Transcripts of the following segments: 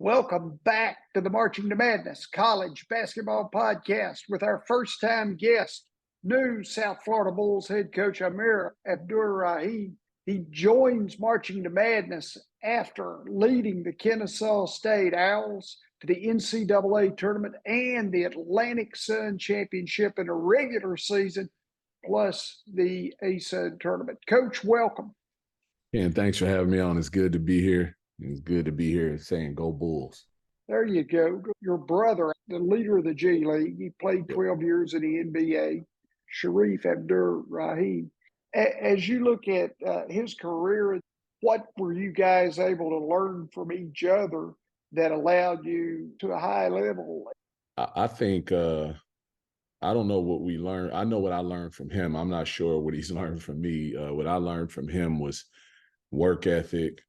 Welcome back to the Marching to Madness College Basketball Podcast with our first-time guest, new South Florida Bulls head coach Amir Abdur-Rahim. He joins Marching to Madness after leading the Kennesaw State Owls to the NCAA Tournament and the Atlantic Sun Championship in a regular season, plus the ASUN Tournament. Coach, welcome. And thanks for having me on. It's good to be here. It's good to be here saying go Bulls. There you go. Your brother, the leader of the G League, he played 12 years in the NBA, Sharif Abdur-Rahim. As you look at his career, what were you guys able to learn from each other that allowed you to a high level? I think I don't know what we learned. I know what I learned from him. I'm not sure what he's learned from me. What I learned from him was work ethic,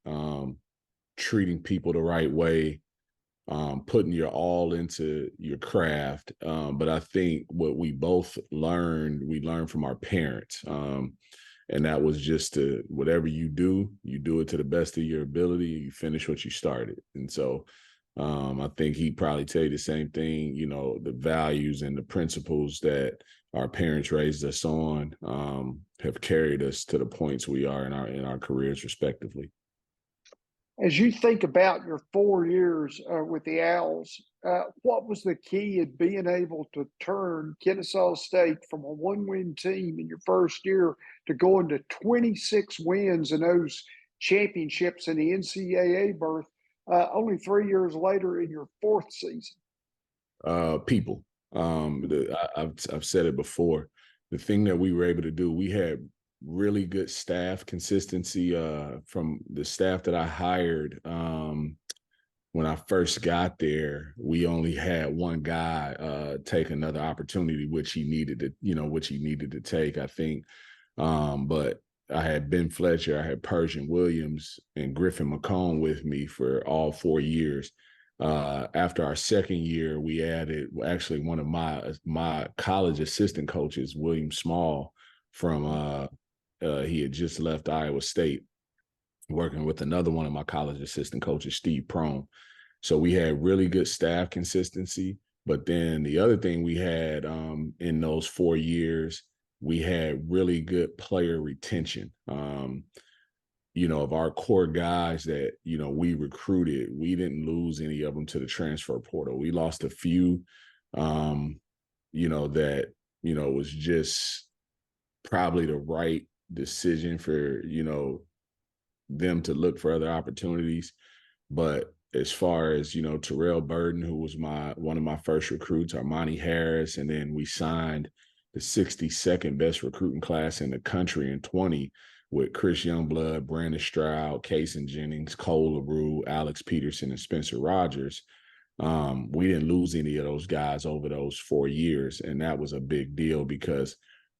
treating people the right way, putting your all into your craft. But I think what we both learned from our parents. And that was just to whatever you do it to the best of your ability. You finish what you started. And so I think he'd probably tell you the same thing, the values and the principles that our parents raised us on have carried us to the points we are in our careers respectively. As you think about your 4 years with the Owls, what was the key in being able to turn Kennesaw State from a one-win team in your first year to going to 26 wins in those championships in the NCAA berth only 3 years later in your fourth season? People. I've said it before. The thing that we were able to do, we had really good staff consistency from the staff that I hired. When I first got there, we only had one guy take another opportunity, which he needed to take, I think. But I had Ben Fletcher, I had Persian Williams, and Griffin McComb with me for all 4 years. After our second year, we added actually one of my college assistant coaches, William Small, from he had just left Iowa State, working with another one of my college assistant coaches, Steve Prone. So we had really good staff consistency. But then the other thing we had in those 4 years, we had really good player retention. Of our core guys that, we recruited, we didn't lose any of them to the transfer portal. We lost a few, that, was just probably the right decision for, them to look for other opportunities. But as far as, Terrell Burden, who was one of my first recruits, Armani Harris, and then we signed the 62nd best recruiting class in the country in 20 with Chris Youngblood, Brandon Stroud, Kason Jennings, Cole LaRue, Alex Peterson, and Spencer Rogers. We didn't lose any of those guys over those 4 years. And that was a big deal because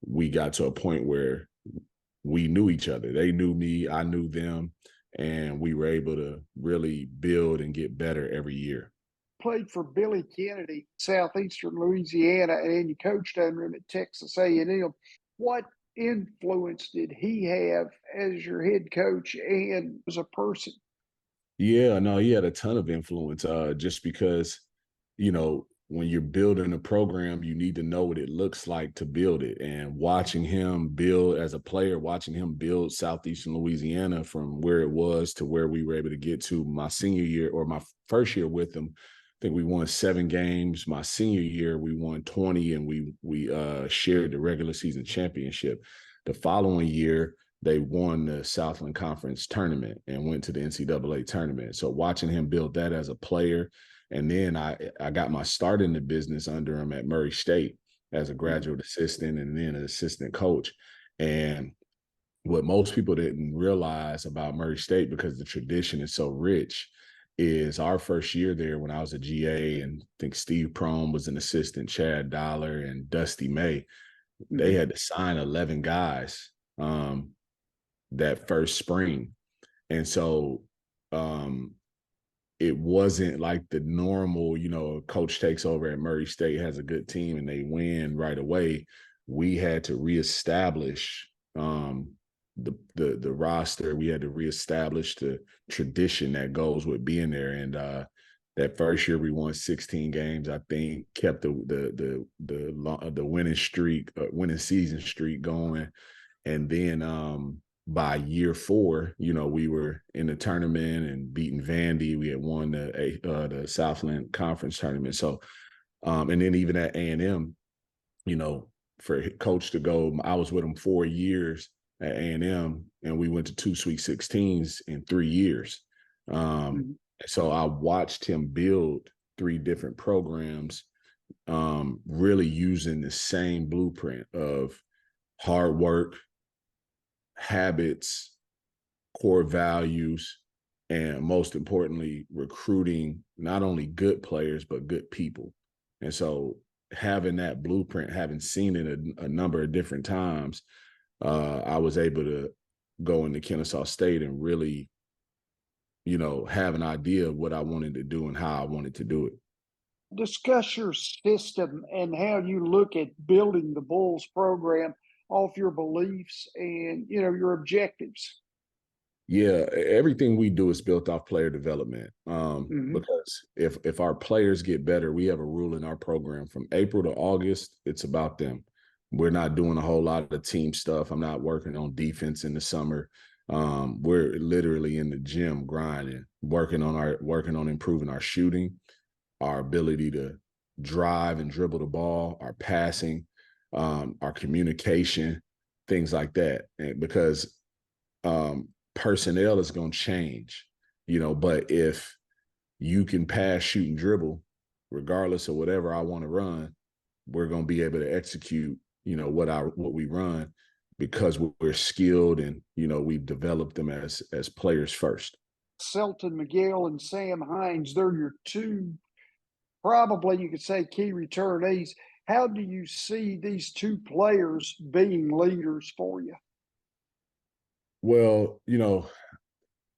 we got to a point where we knew each other. They knew me, I knew them, and we were able to really build and get better every year. Played for Billy Kennedy, Southeastern Louisiana, and you coached under him at Texas A&M. What influence did he have as your head coach and as a person? Yeah, no, he had a ton of influence just because, when you're building a program, you need to know what it looks like to build it. And watching him build as a player, watching him build Southeastern Louisiana from where it was to where we were able to get to my senior year or my first year with him. I think we won 7 games. My senior year, we won 20, and we shared the regular season championship. The following year, they won the Southland Conference tournament and went to the NCAA tournament. So watching him build that as a player, and then I got my start in the business under him at Murray State as a graduate assistant and then an assistant coach. And what most people didn't realize about Murray State, because the tradition is so rich, is our first year there when I was a GA, and I think Steve Prone was an assistant, Chad Dollar and Dusty May, they had to sign 11 guys that first spring. And so it wasn't like the normal, a coach takes over at Murray State, has a good team, and they win right away. We had to reestablish the roster. We had to reestablish the tradition that goes with being there. And That first year we won 16 games, I think, kept the winning streak, winning season streak going. And then by year 4, we were in the tournament and beating Vandy. We had won the Southland Conference tournament. So, and then even at A&M, for coach to go, I was with him 4 years at A&M, and we went to 2 Sweet 16s in 3 years. So I watched him build 3 different programs, really using the same blueprint of hard work, habits, core values, and most importantly, recruiting not only good players, but good people. And so having that blueprint, having seen it a number of different times, I was able to go into Kennesaw State and really, have an idea of what I wanted to do and how I wanted to do it. Discuss your system and how you look at building the Bulls program off your beliefs and, your objectives. Yeah, everything we do is built off player development. Because if our players get better, we have a rule in our program from April to August, it's about them. We're not doing a whole lot of team stuff. I'm not working on defense in the summer. We're literally in the gym grinding, working on improving our shooting, our ability to drive and dribble the ball, our passing, our communication, things like that. And because personnel is going to change, but if you can pass, shoot, and dribble, regardless of whatever I want to run, we're going to be able to execute, what we run, because we're skilled and, we've developed them as players first. Selton Miguel and Sam Hines, they're your 2, probably you could say, key returnees. How do you see these 2 players being leaders for you? Well,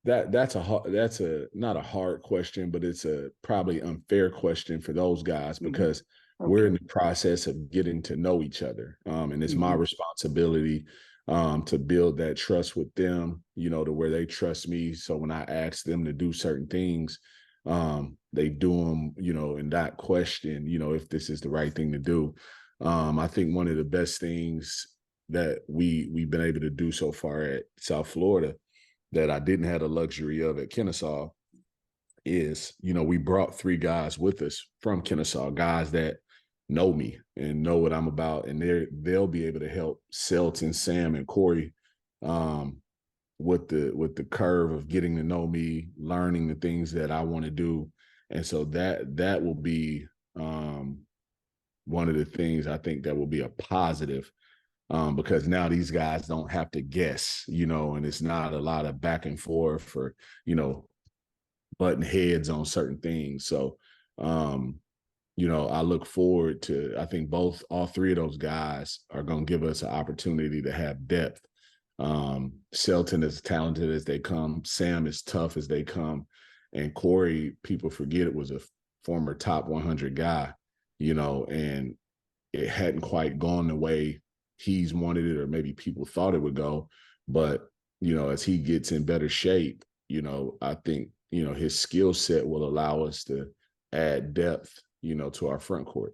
that's not a hard question, but it's a probably unfair question for those guys because we're in the process of getting to know each other. And it's my responsibility to build that trust with them, to where they trust me. So when I ask them to do certain things, they do them, and not question, if this is the right thing to do. I think one of the best things that we've been able to do so far at South Florida that I didn't have the luxury of at Kennesaw is, we brought 3 guys with us from Kennesaw, guys that know me and know what I'm about, and they'll be able to help Selton, Sam, and Corey with the curve of getting to know me, learning the things that I want to do. And so that will be one of the things I think that will be a positive, because now these guys don't have to guess, and it's not a lot of back and forth or, butting heads on certain things. So, I look forward to, I think all 3 of those guys are going to give us an opportunity to have depth. Selton is talented as they come. Sam is tough as they come. And Corey, people forget, was a former top 100 guy, and it hadn't quite gone the way he's wanted it, or maybe people thought it would go. But, as he gets in better shape, I think, his skill set will allow us to add depth, to our front court.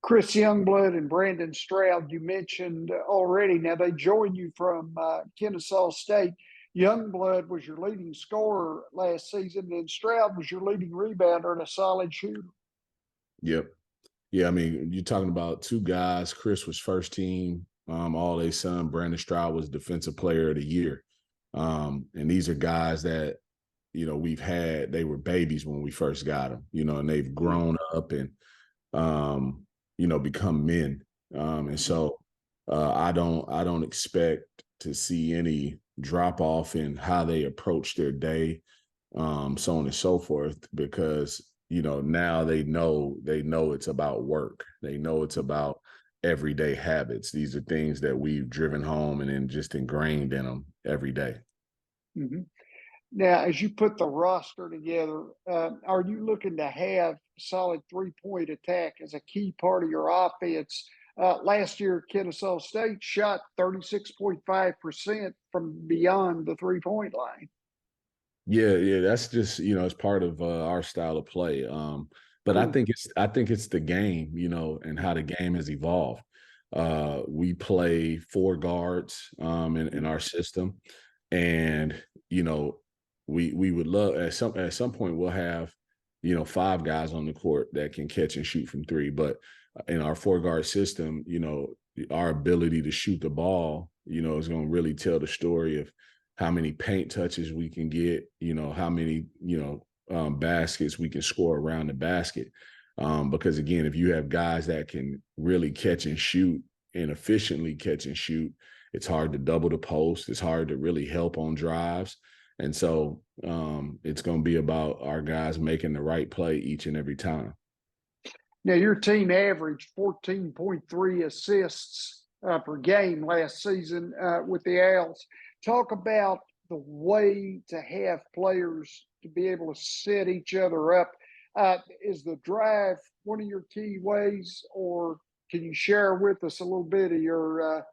Chris Youngblood and Brandon Stroud, you mentioned already. Now, they joined you from Kennesaw State. Youngblood was your leading scorer last season, and Stroud was your leading rebounder and a solid shooter. Yep. Yeah, I mean, you're talking about 2 guys. Chris was first team All-A Sun. Brandon Stroud was Defensive Player of the Year. And these are guys that, they were babies when we first got them, and they've grown up and, become men. And so I don't expect to see any drop off in how they approach their day, so on and so forth, because, now they know it's about work. They know it's about everyday habits. These are things that we've driven home and then just ingrained in them every day. Now, as you put the roster together, are you looking to have solid 3-point attack as a key part of your offense? Last year, Kennesaw State shot 36.5% from beyond the 3-point line. Yeah, that's just, it's part of our style of play. But I Cool. think it's the game, and how the game has evolved. We play four guards in our system, and we would love at some point we'll have five guys on the court that can catch and shoot from three. But in our four guard system, our ability to shoot the ball, is going to really tell the story of how many paint touches we can get, how many, baskets we can score around the basket. Because again, if you have guys that can really catch and shoot and efficiently catch and shoot, it's hard to double the post. It's hard to really help on drives. And so it's going to be about our guys making the right play each and every time. Now, your team averaged 14.3 assists per game last season with the Owls. Talk about the way to have players to be able to set each other up. Is the drive one of your key ways, or can you share with us a little bit of your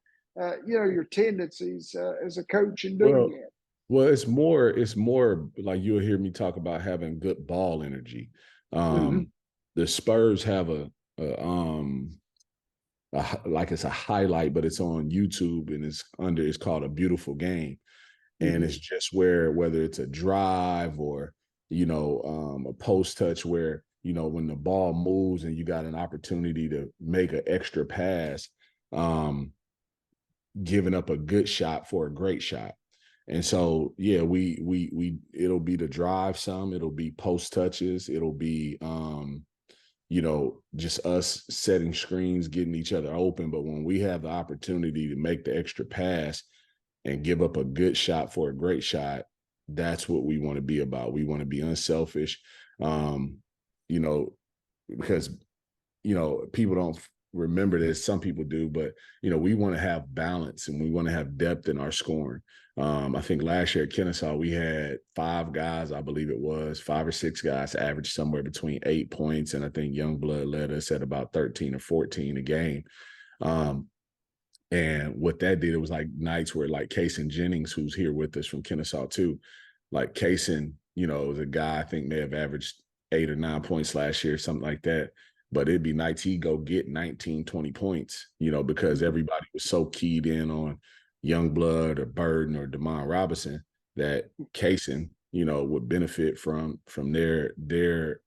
tendencies as a coach in doing Well, that? well, it's more like you'll hear me talk about having good ball energy. Mm-hmm. The Spurs have like it's a highlight, but it's on YouTube and it's called A Beautiful Game. And Mm-hmm. it's just whether it's a drive or, a post touch where, when the ball moves and you got an opportunity to make an extra pass, giving up a good shot for a great shot. And so, yeah, we it'll be the drive some, it'll be post touches, it'll be just us setting screens, getting each other open. But when we have the opportunity to make the extra pass and give up a good shot for a great shot, that's what we want to be about. We want to be unselfish, you know, because, people don't remember this. Some people do, but, we want to have balance and we want to have depth in our scoring. I think last year at Kennesaw, we had five guys, I believe it was 5 or 6 guys averaged somewhere between 8 points. And I think Youngblood led us at about 13 or 14 a game. And what that did, it was like nights where like Kaysen Jennings, who's here with us from Kennesaw too, like Kaysen, was a guy I think may have averaged 8 or 9 points last year, something like that. But it'd be nights he'd go get 19, 20 points, because everybody was so keyed in on Youngblood or Burden or Damon Robinson that Kaysen, would benefit from the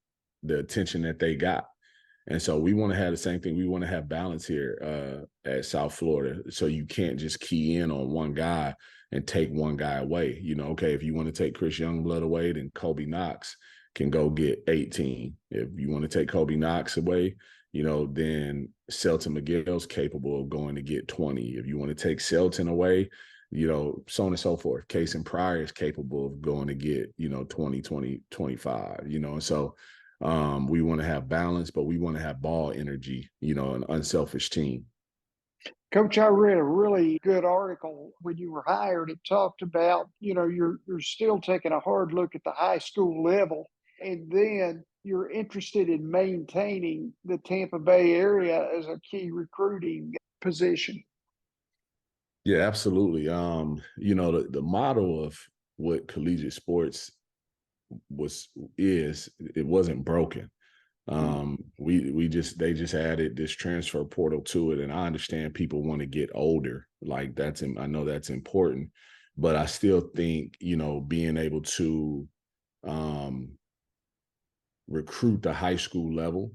attention that they got. And so we want to have the same thing. We want to have balance here at South Florida. So you can't just key in on one guy and take one guy away. Okay, if you want to take Chris Youngblood away, then Kobe Knox can go get 18. If you want to take Kobe Knox away, then Selton Miguel's capable of going to get 20. If you want to take Selton away, so on and so forth. Kaysen Pryor is capable of going to get, 20, 20, 25, and so we want to have balance, but we want to have ball energy, an unselfish team. Coach, I read a really good article when you were hired. It talked about, you're still taking a hard look at the high school level, and then you're interested in maintaining the Tampa Bay area as a key recruiting position. Yeah, absolutely. The model of what collegiate sports it wasn't broken. They just added this transfer portal to it, and I understand people want to get older. Like I know that's important, but I still think being able to recruit the high school level,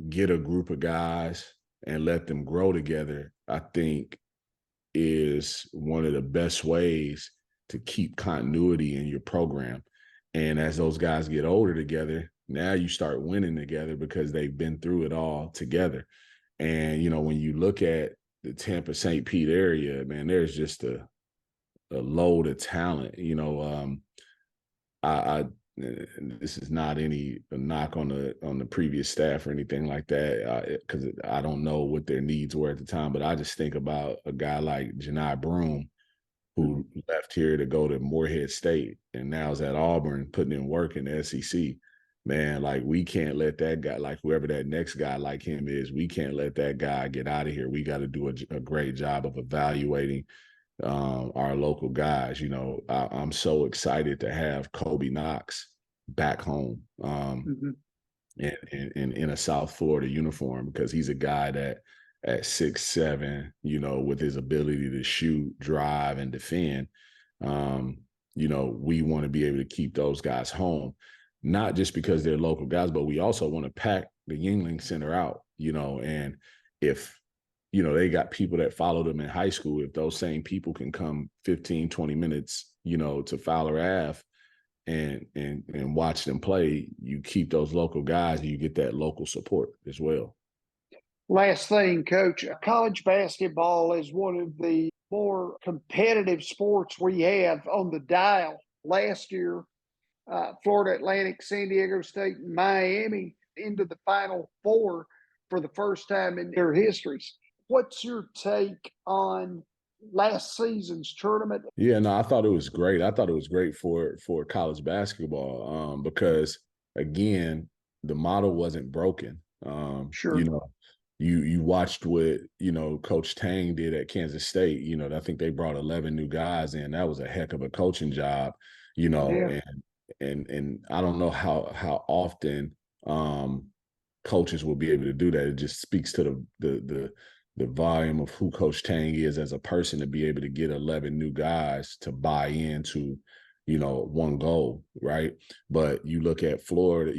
get a group of guys, and let them grow together, I think is one of the best ways to keep continuity in your program. And as those guys get older together, now you start winning together because they've been through it all together. And, when you look at the Tampa St. Pete area, man, there's just a load of talent. I this is not any knock on the previous staff or anything like that, because I don't know what their needs were at the time, but I just think about a guy like Janai Broome, who left here to go to Morehead State and now is at Auburn putting in work in the SEC. Man, like we can't let that guy, like whoever that next guy like him is, we can't let that guy get out of here. We got to do a great job of evaluating our local guys. You know, I'm so excited to have Kobe Knox back home in a South Florida uniform, because he's a guy that at 6'7", you know, with his ability to shoot, drive, and defend, you know, we want to be able to keep those guys home, not just because they're local guys, but we also want to pack the Yuengling Center out, you know, and if, you know, they got people that followed them in high school, if those same people can come 15, 20 minutes, you know, to Fowler Ave and watch them play, you keep those local guys and you get that local support as well. Last thing, Coach, college basketball is one of the more competitive sports we have on the dial. Last year, Florida Atlantic, San Diego State, and Miami into the Final Four for the first time in their histories. What's your take on last season's tournament? Yeah, no, I thought it was great. I thought it was great for college basketball, because, again, the model wasn't broken. Sure. You know, you watched what, you know, Coach Tang did at Kansas State. You know, I think they brought 11 new guys in. That was a heck of a coaching job, you know, Yeah. and I don't know how often coaches will be able to do that. It just speaks to the volume of who Coach Tang is as a person, to be able to get 11 new guys to buy into, you know, one goal, right? But you look at Florida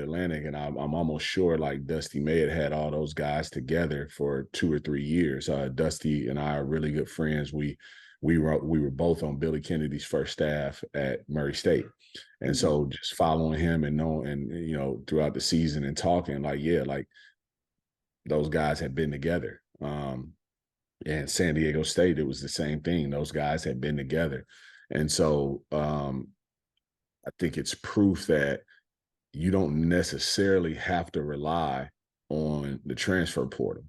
Atlantic, and I'm almost sure like Dusty May had all those guys together for 2 or 3 years. Dusty and I are really good friends. We were both on Billy Kennedy's first staff at Murray State. And so just following him and knowing, and, you know, throughout the season and talking, like, yeah, like those guys had been together. And San Diego State, it was the same thing. Those guys had been together. And so I think it's proof that you don't necessarily have to rely on the transfer portal.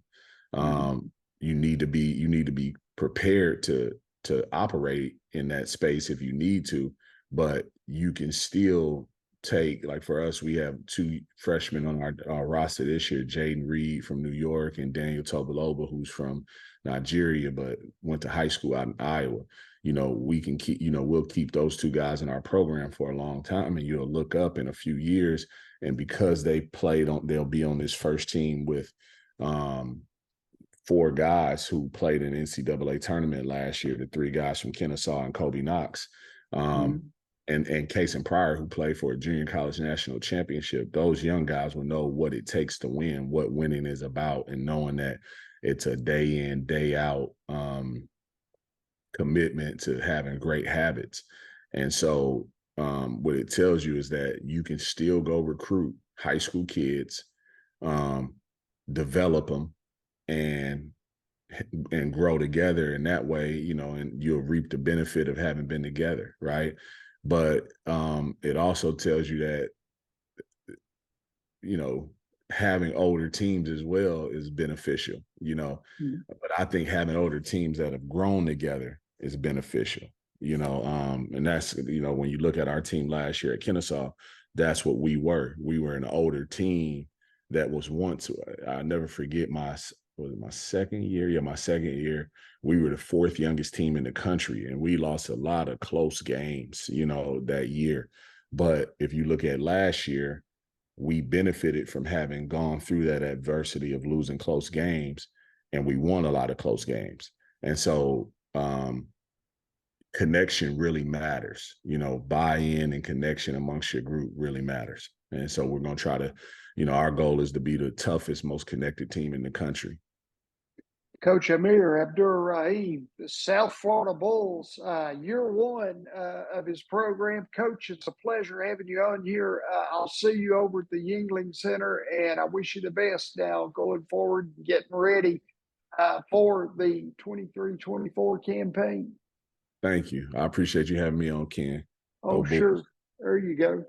You need to be prepared to operate in that space if you need to, but you can still take, like for us, we have 2 freshmen on our roster this year, Jaden Reed from New York and Daniel Tobaloba, who's from Nigeria, but went to high school out in Iowa. You know, we can keep, you know, we'll keep those 2 guys in our program for a long time, and you'll look up in a few years, and because they played on, they'll be on this first team with 4 guys who played in NCAA tournament last year, the 3 guys from Kennesaw and Kobe Knox. And Case and Pryor, who played for a junior college national championship. Those young guys will know what it takes to win, what winning is about, and knowing that it's a day in, day out commitment to having great habits. And so what it tells you is that you can still go recruit high school kids, develop them, and grow together in that way, you know, and you'll reap the benefit of having been together, right? But it also tells you that, you know, having older teams as well is beneficial, you know. But I think having older teams that have grown together is beneficial, you know. And that's, you know, when you look at our team last year at Kennesaw, that's what we were. We were an older team that was once, I'll never forget my second year? Yeah, my second year, we were the 4th youngest team in the country, and we lost a lot of close games, you know, that year. But if you look at last year, we benefited from having gone through that adversity of losing close games, and we won a lot of close games. And so connection really matters, you know, buy-in and connection amongst your group really matters. And so we're going to try to, you know, our goal is to be the toughest, most connected team in the country. Coach Amir Abdur-Rahim, the South Florida Bulls, year 1 of his program. Coach, it's a pleasure having you on here. I'll see you over at the Yuengling Center, and I wish you the best now going forward, getting ready for the 23-24 campaign. Thank you. I appreciate you having me on, Ken. Oh, sure. There you go.